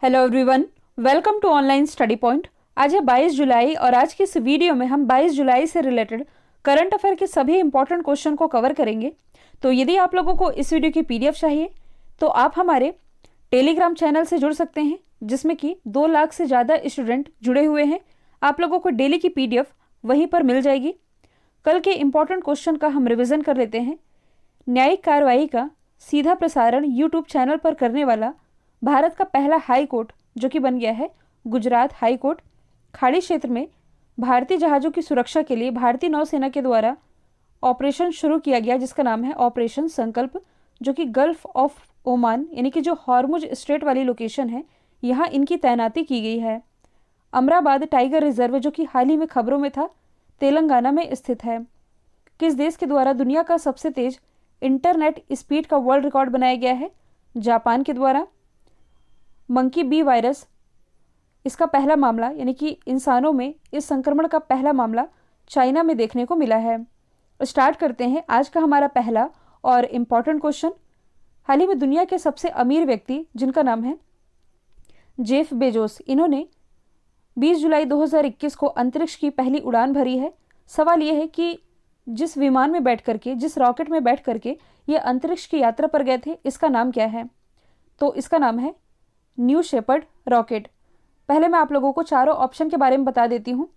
Hello everyone, welcome to online study point. आज है 22 जुलाई और आज की इस वीडियो में हम 22 जुलाई से रिलेटेड करंट अफेयर के सभी इंपॉर्टेंट क्वेश्चन को कवर करेंगे। तो यदि आप लोगों को इस वीडियो की पीडीएफ चाहिए तो आप हमारे टेलीग्राम चैनल से जुड़ सकते हैं, जिसमें कि 2 लाख से ज़्यादा स्टूडेंट जुड़े हुए हैं। आप लोगों को डेली की पीडीएफ वहीं पर मिल जाएगी। कल के इंपॉर्टेंट क्वेश्चन का हम रिविज़न कर लेते हैं। न्यायिक कार्रवाई का सीधा प्रसारण यूट्यूब चैनल पर करने वाला भारत का पहला हाई कोर्ट जो कि बन गया है गुजरात हाई कोर्ट। खाड़ी क्षेत्र में भारतीय जहाज़ों की सुरक्षा के लिए भारतीय नौसेना के द्वारा ऑपरेशन शुरू किया गया, जिसका नाम है ऑपरेशन संकल्प, जो कि गल्फ ऑफ ओमान यानी कि जो हॉर्मुज स्ट्रेट वाली लोकेशन है, यहाँ इनकी तैनाती की गई है। अमराबाद टाइगर रिजर्व जो कि हाल ही में खबरों में था, तेलंगाना में स्थित है। किस देश के द्वारा दुनिया का सबसे तेज इंटरनेट स्पीड का वर्ल्ड रिकॉर्ड बनाया गया है? जापान के द्वारा। मंकी बी वायरस, इसका पहला मामला यानी कि इंसानों में इस संक्रमण का पहला मामला चाइना में देखने को मिला है। स्टार्ट करते हैं आज का हमारा पहला और इम्पॉर्टेंट क्वेश्चन। हाल ही में दुनिया के सबसे अमीर व्यक्ति जिनका नाम है जेफ बेजोस, इन्होंने 20 जुलाई 2021 को अंतरिक्ष की पहली उड़ान भरी है। सवाल यह है कि जिस विमान में बैठ करके, जिस रॉकेट में बैठ करके ये अंतरिक्ष की यात्रा पर गए थे, इसका नाम क्या है? तो इसका नाम है न्यू शेपर्ड रॉकेट। पहले मैं आप लोगों को चारों ऑप्शन के बारे में बता देती हूँ,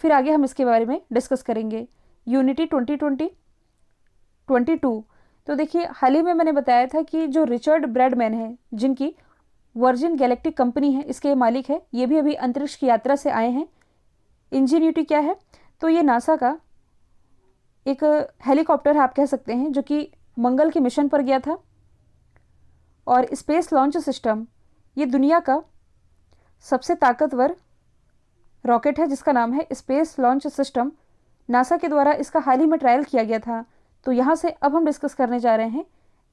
फिर आगे हम इसके बारे में डिस्कस करेंगे। यूनिटी 2022। तो देखिए, हाल ही में मैंने बताया था कि जो रिचर्ड ब्रैडमैन है, जिनकी वर्जिन गैलेक्टिक कंपनी है, इसके मालिक है, ये भी अभी अंतरिक्ष की यात्रा से आए हैं। इंजीन्यूटी क्या है? तो ये नासा का एक हेलीकॉप्टर आप कह सकते हैं, जो कि मंगल के मिशन पर गया था। और स्पेस लॉन्च सिस्टम, ये दुनिया का सबसे ताकतवर रॉकेट है, जिसका नाम है स्पेस लॉन्च सिस्टम। नासा के द्वारा इसका हाल ही में ट्रायल किया गया था। तो यहाँ से अब हम डिस्कस करने जा रहे हैं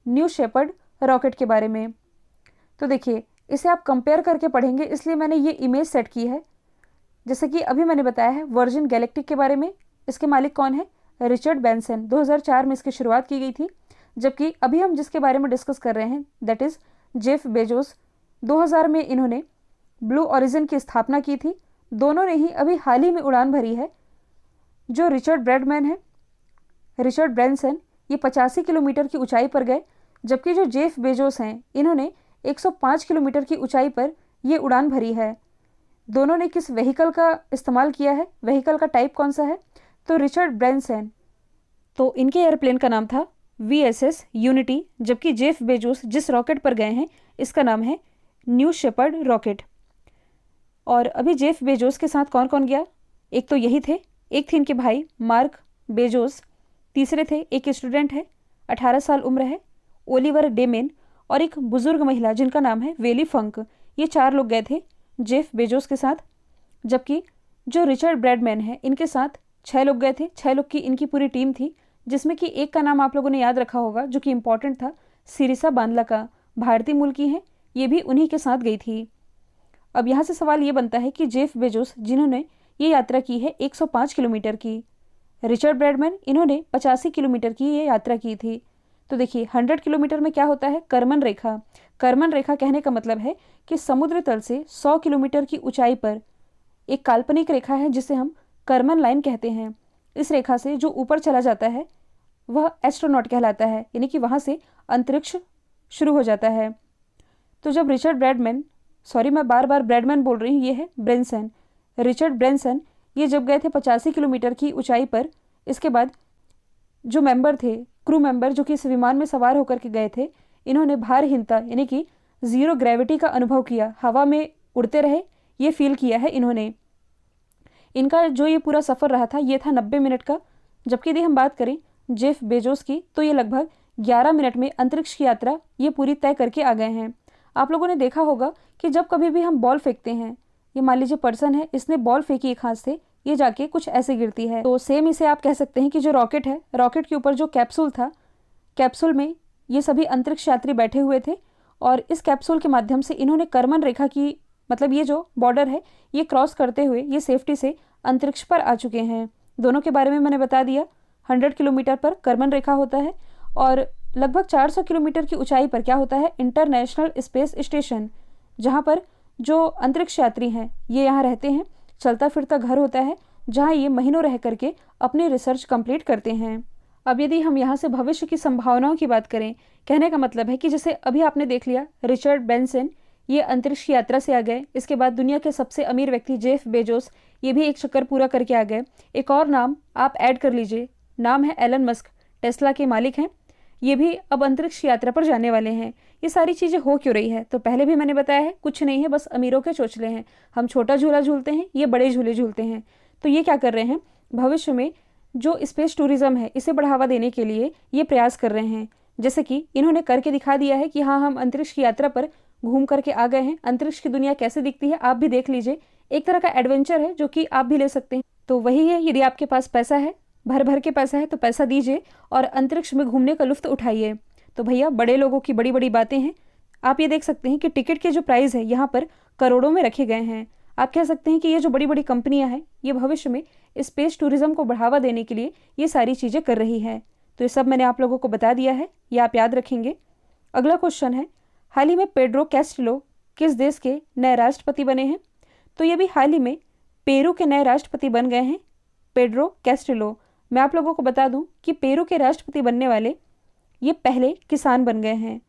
न्यू शेपर्ड रॉकेट के बारे में। तो देखिए, इसे आप कंपेयर करके पढ़ेंगे, इसलिए मैंने ये इमेज सेट की है। जैसे कि अभी मैंने बताया है वर्जिन गैलेक्टिक के बारे में, इसके मालिक कौन है? Richard Branson. 2004 में इसकी शुरुआत की गई थी। जबकि अभी हम जिसके बारे में डिस्कस कर रहे हैं दैट इज़ जेफ बेजोस। 2000 में इन्होंने ब्लू ओरिजिन की स्थापना की थी। दोनों ने ही अभी हाल ही में उड़ान भरी है। जो रिचर्ड ब्रैनसन, ये 85 किलोमीटर की ऊंचाई पर गए, जबकि जो जेफ बेजोस हैं, इन्होंने 105 किलोमीटर की ऊंचाई पर ये उड़ान भरी है। दोनों ने किस व्हीकल का इस्तेमाल किया है? व्हीकल का टाइप कौन सा है? तो रिचर्ड ब्रैनसन, तो इनके एयरप्लेन का नाम था VSS यूनिटी, जबकि जेफ बेजोस जिस रॉकेट पर गए हैं, इसका नाम है न्यू शेपर्ड रॉकेट। और अभी जेफ बेजोस के साथ कौन कौन गया? एक तो यही थे, एक थे इनके भाई मार्क बेजोस, तीसरे थे एक स्टूडेंट है, 18 साल उम्र है, ओलिवर डेमेन, और एक बुजुर्ग महिला जिनका नाम है वेली फंक। ये 4 लोग गए थे जेफ बेजोस के साथ। जबकि जो रिचर्ड ब्रैडमैन है, इनके साथ 6 लोग गए थे। 6 लोग की इनकी पूरी टीम थी, जिसमें कि एक का नाम आप लोगों ने याद रखा होगा, जो कि इंपॉर्टेंट था, सिरिसा बांदला का, भारतीय मूल की है, ये भी उन्हीं के साथ गई थी। अब यहाँ से सवाल ये बनता है कि जेफ बेजोस जिन्होंने ये यात्रा की है 105 किलोमीटर की, रिचर्ड ब्रैडमैन इन्होंने 85 किलोमीटर की ये यात्रा की थी। तो देखिए, 100 किलोमीटर में क्या होता है? कर्मन रेखा। कर्मन रेखा कहने का मतलब है कि समुद्र तल से 100 किलोमीटर की ऊंचाई पर एक काल्पनिक रेखा है, जिसे हम कर्मन लाइन कहते हैं। इस रेखा से जो ऊपर चला जाता है वह एस्ट्रोनॉट कहलाता है, यानी कि वहाँ से अंतरिक्ष शुरू हो जाता है। तो जब रिचर्ड ब्रैडमैन, सॉरी मैं बार बार ब्रैडमैन बोल रही हूँ, ये है ब्रैनसन, रिचर्ड ब्रैनसन, ये जब गए थे 85 किलोमीटर की ऊंचाई पर, इसके बाद जो मेंबर थे, क्रू मेंबर जो कि इस विमान में सवार होकर के गए थे, इन्होंने भारहीनता यानी कि ज़ीरो ग्रेविटी का अनुभव किया, हवा में उड़ते रहे, ये फील किया है इन्होंने। इनका जो ये पूरा सफ़र रहा था, ये था 90 मिनट का। जबकि यदि हम बात करें जेफ बेजोस की, तो ये लगभग 11 मिनट में अंतरिक्ष की यात्रा ये पूरी तय करके आ गए हैं। आप लोगों ने देखा होगा कि जब कभी भी हम बॉल फेंकते हैं, ये मान लीजिए पर्सन है, इसने बॉल फेंकी एक हाथ से, ये जाके कुछ ऐसे गिरती है। तो सेम इसे आप कह सकते हैं कि जो रॉकेट है, रॉकेट के ऊपर जो कैप्सूल था, कैप्सूल में ये सभी अंतरिक्ष यात्री बैठे हुए थे, और इस कैप्सूल के माध्यम से इन्होंने कर्मन रेखा की, मतलब ये जो बॉर्डर है, ये क्रॉस करते हुए ये सेफ्टी से अंतरिक्ष पर आ चुके हैं। दोनों के बारे में मैंने बता दिया। 100 किलोमीटर पर कर्मन रेखा होता है, और लगभग 400 किलोमीटर की ऊंचाई पर क्या होता है? इंटरनेशनल स्पेस स्टेशन, जहाँ पर जो अंतरिक्ष यात्री हैं ये यहाँ रहते हैं, चलता फिरता घर होता है जहाँ ये महीनों रह करके अपनी रिसर्च कंप्लीट करते हैं। अब यदि हम यहाँ से भविष्य की संभावनाओं की बात करें, कहने का मतलब है कि जैसे अभी आपने देख लिया रिचर्ड ब्रैनसन ये अंतरिक्ष की यात्रा से आ गए, इसके बाद दुनिया के सबसे अमीर व्यक्ति जेफ बेजोस ये भी एक चक्कर पूरा करके आ गए। एक और नाम आप ऐड कर लीजिए, नाम है एलन मस्क, टेस्ला के मालिक हैं, ये भी अब अंतरिक्ष यात्रा पर जाने वाले हैं। ये सारी चीज़ें हो क्यों रही है? तो पहले भी मैंने बताया है कुछ नहीं है, बस अमीरों के चोचले हैं। हम छोटा झूला झूलते हैं, ये बड़े झूले झूलते हैं। तो ये क्या कर रहे हैं, भविष्य में जो स्पेस टूरिज्म है इसे बढ़ावा देने के लिए ये प्रयास कर रहे हैं। जैसे कि इन्होंने करके दिखा दिया है कि हाँ हम अंतरिक्ष की यात्रा पर घूम करके आ गए हैं, अंतरिक्ष की दुनिया कैसे दिखती है आप भी देख लीजिए। एक तरह का एडवेंचर है जो कि आप भी ले सकते हैं। तो वही है, यदि आपके पास पैसा है, भर भर के पैसा है, तो पैसा दीजिए और अंतरिक्ष में घूमने का लुत्फ उठाइए। तो भैया बड़े लोगों की बड़ी बड़ी बातें हैं। आप ये देख सकते हैं कि टिकट के जो प्राइस है यहाँ पर करोड़ों में रखे गए हैं। आप कह सकते हैं कि ये जो बड़ी बड़ी कंपनियां हैं ये भविष्य में स्पेस टूरिज्म को बढ़ावा देने के लिए ये सारी चीज़ें कर रही है। तो ये सब मैंने आप लोगों को बता दिया है, ये आप याद रखेंगे। अगला क्वेश्चन है, हाल ही में पेड्रो कैस्टिलो किस देश के नए राष्ट्रपति बने हैं? तो ये भी हाल ही में पेरू के नए राष्ट्रपति बन गए हैं, पेड्रो कैस्टिलो। मैं आप लोगों को बता दूं कि पेरू के राष्ट्रपति बनने वाले ये पहले किसान बन गए हैं।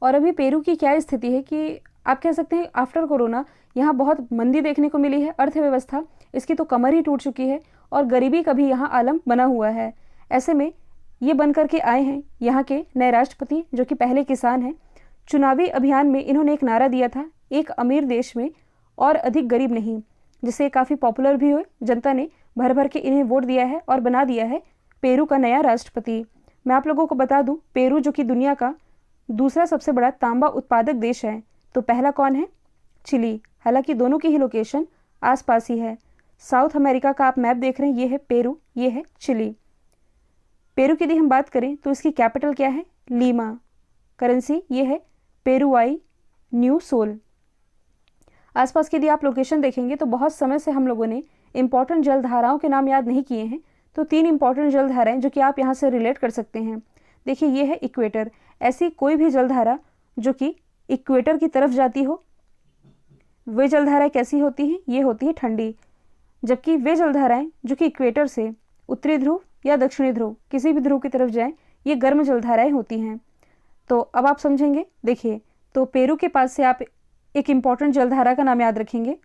और अभी पेरू की क्या स्थिति है कि आप कह सकते हैं आफ्टर कोरोना यहाँ बहुत मंदी देखने को मिली है, अर्थव्यवस्था इसकी तो कमर ही टूट चुकी है और गरीबी का भी यहाँ आलम बना हुआ है। ऐसे में ये बन करके आए हैं यहाँ के नए राष्ट्रपति जो कि पहले किसान हैं। चुनावी अभियान में इन्होंने एक नारा दिया था, एक अमीर देश में और अधिक गरीब नहीं, जिससे काफ़ी पॉपुलर भी हुए। जनता ने भर भर के इन्हें वोट दिया है और बना दिया है पेरू का नया राष्ट्रपति। मैं आप लोगों को बता दूं पेरू जो कि दुनिया का दूसरा सबसे बड़ा तांबा उत्पादक देश है। तो पहला कौन है? चिली। हालांकि दोनों की ही लोकेशन आसपास ही है। साउथ अमेरिका का आप मैप देख रहे हैं, ये है पेरू, ये है चिली। पेरू की यदि हम बात करें तो इसकी कैपिटल क्या है? लीमा। करेंसी ये है पेरुवाई न्यू सोल। आसपास की यदि आप लोकेशन देखेंगे तो बहुत समय से हम लोगों ने इंपॉर्टेंट जलधाराओं के नाम याद नहीं किए हैं। तो 3 इंपॉर्टेंट जलधाराएं जो कि आप यहाँ से रिलेट कर सकते हैं। देखिए ये है इक्वेटर। ऐसी कोई भी जलधारा जो कि इक्वेटर की तरफ जाती हो, वे जलधाराएं कैसी होती हैं? ये होती है ठंडी। जबकि वे जलधाराएं जो कि इक्वेटर से उत्तरी ध्रुव या दक्षिणी ध्रुव किसी भी ध्रुव की तरफ जाएं, ये गर्म जलधाराएं होती हैं। तो अब आप समझेंगे। देखिए तो पेरू के पास से आप एक इम्पॉर्टेंट जलधारा का नाम याद रखेंगे,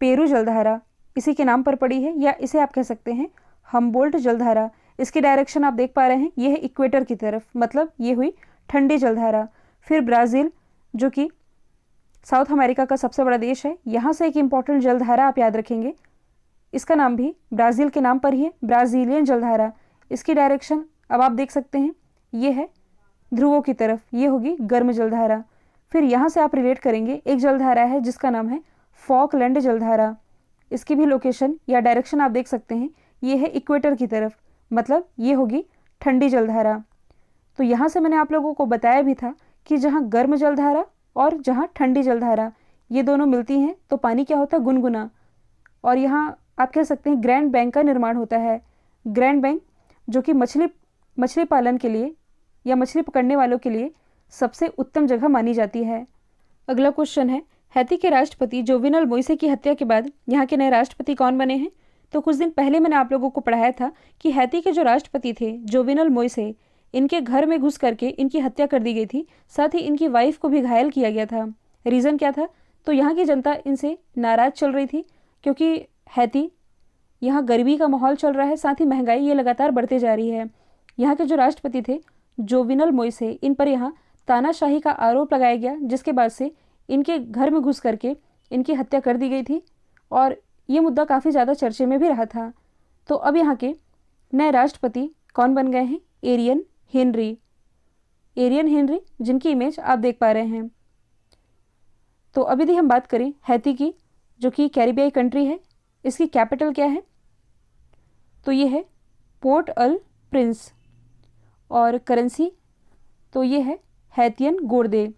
पेरू जलधारा इसी के नाम पर पड़ी है, या इसे आप कह सकते हैं हम्बोल्ट जलधारा। इसकी डायरेक्शन आप देख पा रहे हैं, ये है इक्वेटर की तरफ, मतलब ये हुई ठंडी जलधारा। फिर ब्राज़ील जो कि साउथ अमेरिका का सबसे बड़ा देश है, यहाँ से एक इम्पॉर्टेंट जलधारा आप याद रखेंगे, इसका नाम भी ब्राज़ील के नाम पर ही है, ब्राज़ीलियन जलधारा। इसकी डायरेक्शन अब आप देख सकते हैं, ये है ध्रुवों की तरफ, ये होगी गर्म जलधारा। फिर यहाँ से आप रिलेट करेंगे, एक जलधारा है जिसका नाम है फॉकलैंड जलधारा। इसकी भी लोकेशन या डायरेक्शन आप देख सकते हैं, ये है इक्वेटर की तरफ, मतलब ये होगी ठंडी जलधारा। तो यहाँ से मैंने आप लोगों को बताया भी था कि जहाँ गर्म जलधारा और जहाँ ठंडी जलधारा ये दोनों मिलती हैं तो पानी क्या होता है? गुनगुना। और यहाँ आप कह सकते हैं ग्रैंड बैंक का निर्माण होता है। ग्रैंड बैंक जो कि मछली पालन के लिए या मछली पकड़ने वालों के लिए सबसे उत्तम जगह मानी जाती है। अगला क्वेश्चन है, हैती के राष्ट्रपति जोविनल मोइसे की हत्या के बाद यहाँ के नए राष्ट्रपति कौन बने हैं? तो कुछ दिन पहले मैंने आप लोगों को पढ़ाया था कि हैती के जो राष्ट्रपति थे जोविनल मोइसे, इनके घर में घुस करके इनकी हत्या कर दी गई थी, साथ ही इनकी वाइफ को भी घायल किया गया था। रीज़न क्या था? तो यहाँ की जनता इनसे नाराज़ चल रही थी क्योंकि हैती यहाँ गरीबी का माहौल चल रहा है, साथ ही महंगाई ये लगातार बढ़ते जा रही है। यहाँ के जो राष्ट्रपति थे जोविनल मोइसे, इन पर यहाँ तानाशाही का आरोप लगाया गया, जिसके बाद से इनके घर में घुस करके इनकी हत्या कर दी गई थी और ये मुद्दा काफ़ी ज़्यादा चर्चे में भी रहा था। तो अब यहाँ के नए राष्ट्रपति कौन बन गए हैं? Arian Henry. एरियन हेनरी जिनकी इमेज आप देख पा रहे हैं। तो अब यदि हम बात करें हैती की, जो कि कैरिबियाई कंट्री है, इसकी कैपिटल क्या है? तो ये है पोर्ट अल प्रिंस। और करेंसी तो ये है हैतियन गोर्दे।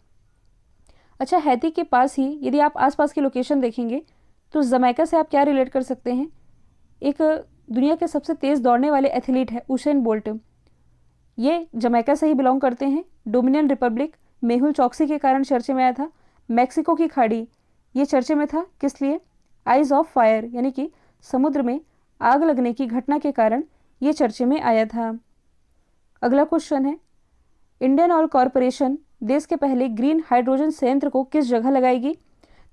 अच्छा, हैती के पास ही यदि आप आसपास की लोकेशन देखेंगे तो जमैका से आप क्या रिलेट कर सकते हैं? एक दुनिया के सबसे तेज़ दौड़ने वाले एथलीट है उसेन बोल्ट, ये जमैका से ही बिलोंग करते हैं। डोमिनियन रिपब्लिक मेहुल चौकसी के कारण चर्चे में आया था। मैक्सिको की खाड़ी ये चर्चे में था किस लिए? आइज ऑफ फायर यानी कि समुद्र में आग लगने की घटना के कारण ये चर्चे में आया था। अगला क्वेश्चन है, इंडियन ऑयल कॉरपोरेशन देश के पहले ग्रीन हाइड्रोजन संयंत्र को किस जगह लगाएगी?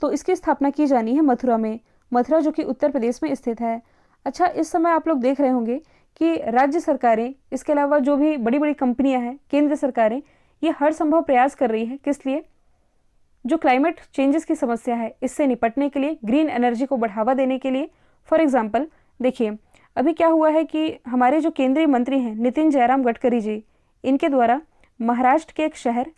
तो इसकी स्थापना की जानी है मथुरा में, मथुरा जो कि उत्तर प्रदेश में स्थित है। अच्छा, इस समय आप लोग देख रहे होंगे कि राज्य सरकारें, इसके अलावा जो भी बड़ी बड़ी कंपनियां हैं, केंद्र सरकारें, ये हर संभव प्रयास कर रही है किस लिए? जो क्लाइमेट चेंजेस की समस्या है इससे निपटने के लिए, ग्रीन एनर्जी को बढ़ावा देने के लिए। फॉर एग्जाम्पल देखिए, अभी क्या हुआ है कि हमारे जो केंद्रीय मंत्री हैं नितिन जयराम गडकरी जी, इनके द्वारा महाराष्ट्र के एक शहर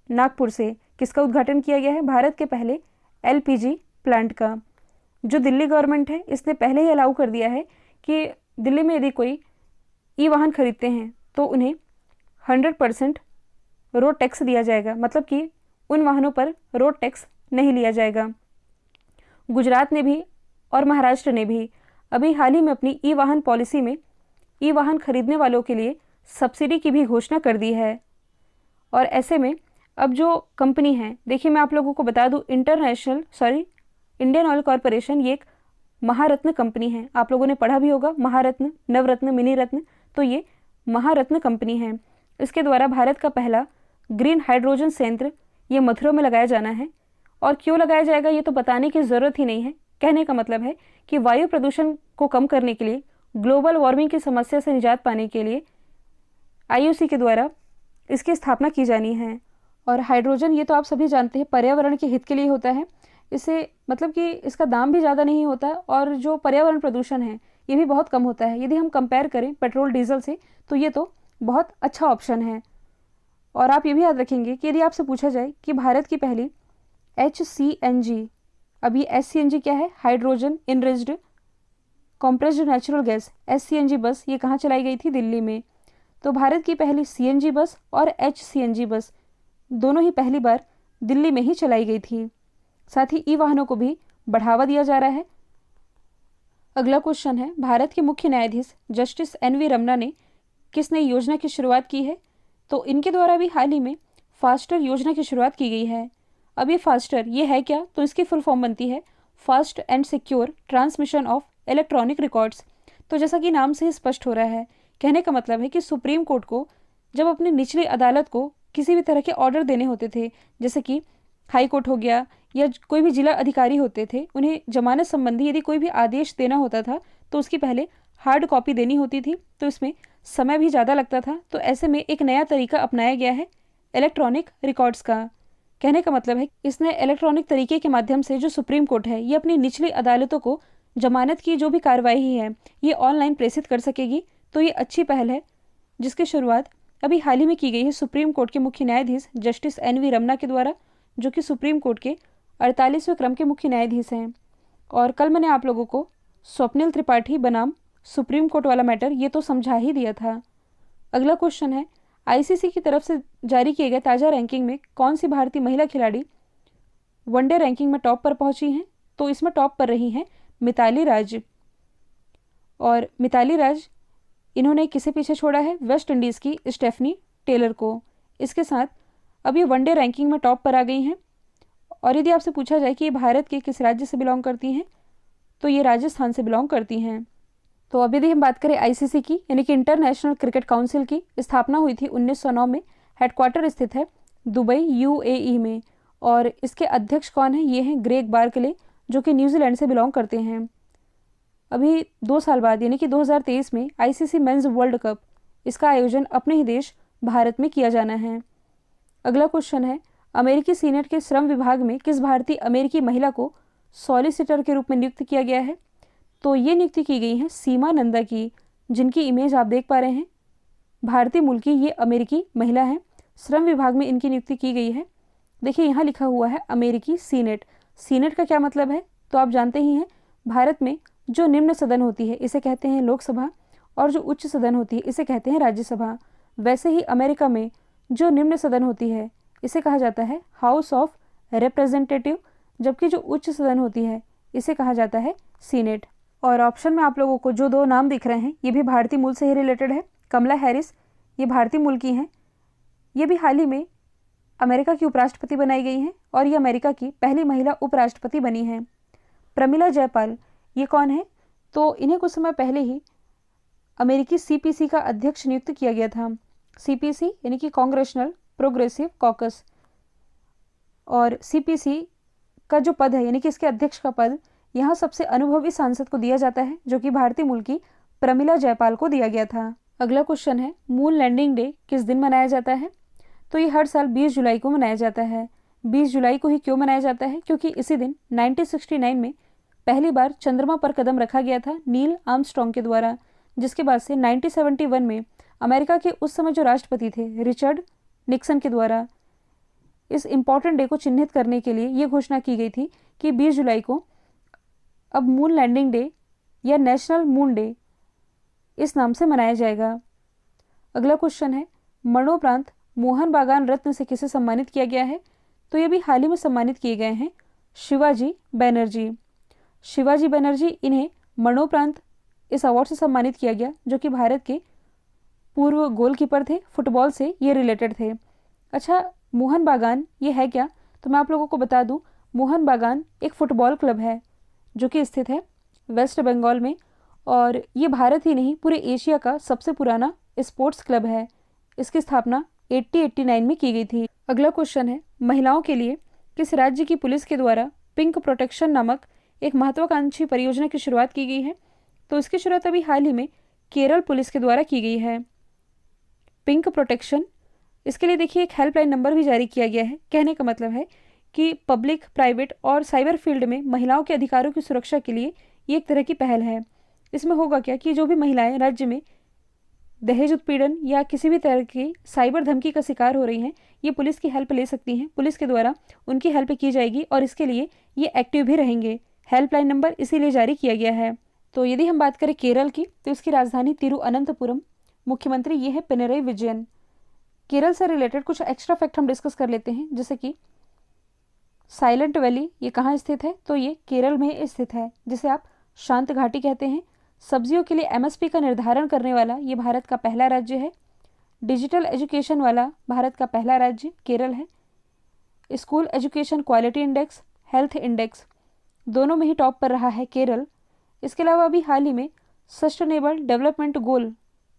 नागपुर से किसका उद्घाटन किया गया है? भारत के पहले एलपीजी प्लांट का। जो दिल्ली गवर्नमेंट है इसने पहले ही अलाउ कर दिया है कि दिल्ली में यदि कोई ई वाहन खरीदते हैं तो उन्हें 100% रोड टैक्स दिया जाएगा, मतलब कि उन वाहनों पर रोड टैक्स नहीं लिया जाएगा। गुजरात ने भी और महाराष्ट्र ने भी अभी हाल ही में अपनी ई वाहन पॉलिसी में ई वाहन खरीदने वालों के लिए सब्सिडी की भी घोषणा कर दी है। और ऐसे में अब जो कंपनी है, देखिए मैं आप लोगों को बता दूं, इंडियन ऑयल कॉरपोरेशन ये एक महारत्न कंपनी है। आप लोगों ने पढ़ा भी होगा, महारत्न, नवरत्न, मिनी रत्न, तो ये महारत्न कंपनी है। इसके द्वारा भारत का पहला ग्रीन हाइड्रोजन संयंत्र ये मथुरा में लगाया जाना है। और क्यों लगाया जाएगा ये तो बताने की ज़रूरत ही नहीं है। कहने का मतलब है कि वायु प्रदूषण को कम करने के लिए, ग्लोबल वार्मिंग की समस्या से निजात पाने के लिए आईयूसी के द्वारा इसकी स्थापना की जानी है। और हाइड्रोजन ये तो आप सभी जानते हैं पर्यावरण के हित के लिए होता है। इससे मतलब कि इसका दाम भी ज़्यादा नहीं होता और जो पर्यावरण प्रदूषण है ये भी बहुत कम होता है। यदि हम कंपेयर करें पेट्रोल डीजल से तो ये तो बहुत अच्छा ऑप्शन है। और आप ये भी याद रखेंगे कि यदि आपसे पूछा जाए कि भारत की पहली HCNG, अब ये HCNG क्या है? Hydrogen enriched compressed natural gas, HCNG बस ये कहाँ चलाई गई थी? दिल्ली में। तो भारत की पहली CNG बस और HCNG बस दोनों ही पहली बार दिल्ली में ही चलाई गई थी। साथ ही ई वाहनों को भी बढ़ावा दिया जा रहा है। अगला क्वेश्चन है, भारत के मुख्य न्यायाधीश जस्टिस NV रमना ने किस नई योजना की शुरुआत की है? तो इनके द्वारा भी हाल ही में फास्टर योजना की शुरुआत की गई है। अब ये फास्टर ये है क्या? तो इसकी फुल फॉर्म बनती है fast and secure transmission of electronic records. तो जैसा कि नाम से ही स्पष्ट हो रहा है, कहने का मतलब है कि सुप्रीम कोर्ट को जब अपनी निचली अदालत को किसी भी तरह के ऑर्डर देने होते थे, जैसे कि हाई कोर्ट हो गया या कोई भी जिला अधिकारी होते थे, उन्हें जमानत संबंधी यदि कोई भी आदेश देना होता था तो उसकी पहले हार्ड कॉपी देनी होती थी, तो इसमें समय भी ज़्यादा लगता था। तो ऐसे में एक नया तरीका अपनाया गया है इलेक्ट्रॉनिक रिकॉर्ड्स का। कहने का मतलब है इसने इलेक्ट्रॉनिक तरीके के माध्यम से जो सुप्रीम कोर्ट है ये अपनी निचली अदालतों को जमानत की जो भी कार्रवाई है ये ऑनलाइन प्रेषित कर सकेगी। तो ये अच्छी पहल है जिसकी शुरुआत अभी हाल ही में की गई है सुप्रीम कोर्ट के मुख्य न्यायाधीश जस्टिस NV रमना के द्वारा, जो कि सुप्रीम कोर्ट के 48वें क्रम के मुख्य न्यायाधीश हैं। और कल मैंने आप लोगों को स्वप्निल त्रिपाठी बनाम सुप्रीम कोर्ट वाला मैटर ये तो समझा ही दिया था। अगला क्वेश्चन है, ICC की तरफ से जारी किए गए ताज़ा रैंकिंग में कौन सी भारतीय महिला खिलाड़ी वनडे रैंकिंग में टॉप पर पहुंची हैं? तो इसमें टॉप पर रही हैं मिताली राज। और मिताली राज इन्होंने किसे पीछे छोड़ा है? वेस्ट इंडीज़ की स्टेफनी टेलर को। इसके साथ अब ये वनडे रैंकिंग में टॉप पर आ गई हैं। और यदि आपसे पूछा जाए कि ये भारत के किस राज्य से बिलोंग करती हैं, तो ये राजस्थान से बिलोंग करती हैं। तो अब यदि हम बात करें ICC की, यानी कि इंटरनेशनल क्रिकेट काउंसिल की, स्थापना हुई थी 1909 में। हेडक्वार्टर स्थित है दुबई UAE में। और इसके अध्यक्ष कौन है? ये हैं ग्रेग बार्कले, जो कि न्यूजीलैंड से बिलोंग करते हैं। अभी 2 साल बाद यानी कि 2023 में ICC मेंस वर्ल्ड कप, इसका आयोजन अपने ही देश भारत में किया जाना है। अगला क्वेश्चन है, अमेरिकी सीनेट के श्रम विभाग में किस भारतीय अमेरिकी महिला को सॉलिसिटर के रूप में नियुक्त किया गया है? तो ये नियुक्ति की गई है सीमा नंदा की, जिनकी इमेज आप देख पा रहे हैं। भारतीय मूल की ये अमेरिकी महिला है। श्रम विभाग में इनकी नियुक्ति की गई है। देखिए यहाँ लिखा हुआ है अमेरिकी सीनेट। सीनेट का क्या मतलब है? तो आप जानते ही हैं, भारत में जो निम्न सदन होती है इसे कहते हैं लोकसभा, और जो उच्च सदन होती है इसे कहते हैं राज्यसभा। वैसे ही अमेरिका में जो निम्न सदन होती है इसे कहा जाता है हाउस ऑफ रिप्रेजेंटेटिव, जबकि जो उच्च सदन होती है इसे कहा जाता है सीनेट। और ऑप्शन में आप लोगों को जो 2 नाम दिख रहे हैं ये भी भारतीय मूल से ही रिलेटेड है। कमला हैरिस ये भारतीय मूल की हैं। ये भी हाल ही में अमेरिका की उपराष्ट्रपति बनाई गई हैं और ये अमेरिका की पहली महिला उपराष्ट्रपति बनी हैं। प्रमिला जयपाल ये कौन है? तो इन्हें कुछ समय पहले ही अमेरिकी सीपीसी का अध्यक्ष नियुक्त किया गया था। सीपीसी यानी कि कांग्रेशनल प्रोग्रेसिव कॉकस, और सीपीसी का जो पद है यानी कि इसके अध्यक्ष का पद यहाँ सबसे अनुभवी सांसद को दिया जाता है, जो कि भारतीय मूल की प्रमिला जयपाल को दिया गया था। अगला क्वेश्चन है, मून लैंडिंग डे किस दिन मनाया जाता है? तो ये हर साल 20 जुलाई को मनाया जाता है। 20 जुलाई को ही क्यों मनाया जाता है? क्योंकि इसी दिन 1969 में पहली बार चंद्रमा पर कदम रखा गया था नील आर्मस्ट्रॉन्ग के द्वारा, जिसके बाद से 1971 में अमेरिका के उस समय जो राष्ट्रपति थे रिचर्ड निक्सन के द्वारा इस इम्पॉर्टेंट डे को चिन्हित करने के लिए ये घोषणा की गई थी कि 20 जुलाई को अब मून लैंडिंग डे या नेशनल मून डे इस नाम से मनाया जाएगा। अगला क्वेश्चन है, मरणोपरांत मोहन बागान रत्न से किसे सम्मानित किया गया है? तो ये भी हाल ही में सम्मानित किए गए हैं शिवाजी बनर्जी। शिवाजी बनर्जी, इन्हें मरणोपरांत इस अवार्ड से सम्मानित किया गया, जो कि भारत के पूर्व गोलकीपर थे, फुटबॉल से ये रिलेटेड थे। अच्छा, मोहन बागान ये है क्या? तो मैं आप लोगों को बता दूं, मोहन बागान एक फुटबॉल क्लब है जो कि स्थित है वेस्ट बंगाल में, और ये भारत ही नहीं पूरे एशिया का सबसे पुराना स्पोर्ट्स क्लब है। इसकी स्थापना 1889 में की गई थी। अगला क्वेश्चन है, महिलाओं के लिए किस राज्य की पुलिस के द्वारा पिंक प्रोटेक्शन नामक एक महत्वाकांक्षी परियोजना की शुरुआत की गई है? तो इसकी शुरुआत अभी हाल ही में केरल पुलिस के द्वारा की गई है। पिंक प्रोटेक्शन, इसके लिए देखिए एक हेल्पलाइन नंबर भी जारी किया गया है। कहने का मतलब है कि पब्लिक, प्राइवेट और साइबर फील्ड में महिलाओं के अधिकारों की सुरक्षा के लिए ये एक तरह की पहल है। इसमें होगा क्या कि जो भी महिलाएं राज्य में दहेज उत्पीड़न या किसी भी तरह की साइबर धमकी का शिकार हो रही हैं, ये पुलिस की हेल्प ले सकती हैं। पुलिस के द्वारा उनकी हेल्प की जाएगी और इसके लिए ये एक्टिव भी रहेंगे। हेल्पलाइन नंबर इसीलिए जारी किया गया है। तो यदि हम बात करें केरल की, तो इसकी राजधानी तिरुअनंतपुरम, मुख्यमंत्री ये है पिनरई विजयन। केरल से रिलेटेड कुछ एक्स्ट्रा फैक्ट हम डिस्कस कर लेते हैं, जैसे कि साइलेंट वैली ये कहाँ स्थित है? तो ये केरल में स्थित है, जिसे आप शांत घाटी कहते हैं। सब्जियों के लिए एमएसपी का निर्धारण करने वाला ये भारत का पहला राज्य है। डिजिटल एजुकेशन वाला भारत का पहला राज्य केरल है। School education quality index, health index दोनों में ही टॉप पर रहा है केरल। इसके अलावा अभी हाल ही में सस्टेनेबल डेवलपमेंट गोल,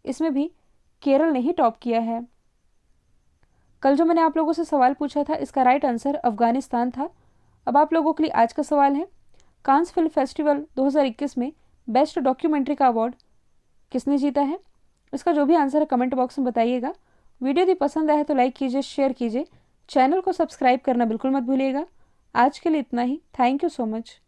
इसमें भी केरल ने ही टॉप किया है। कल जो मैंने आप लोगों से सवाल पूछा था, इसका राइट आंसर अफगानिस्तान था। अब आप लोगों के लिए आज का सवाल है, कांस फिल्म फेस्टिवल 2021 में बेस्ट डॉक्यूमेंट्री का अवार्ड किसने जीता है? इसका जो भी आंसर है कमेंट बॉक्स में बताइएगा। वीडियो यदि पसंद आए तो लाइक कीजिए, शेयर कीजिए, चैनल को सब्सक्राइब करना बिल्कुल मत भूलिएगा। आज के लिए इतना ही। Thank you so much.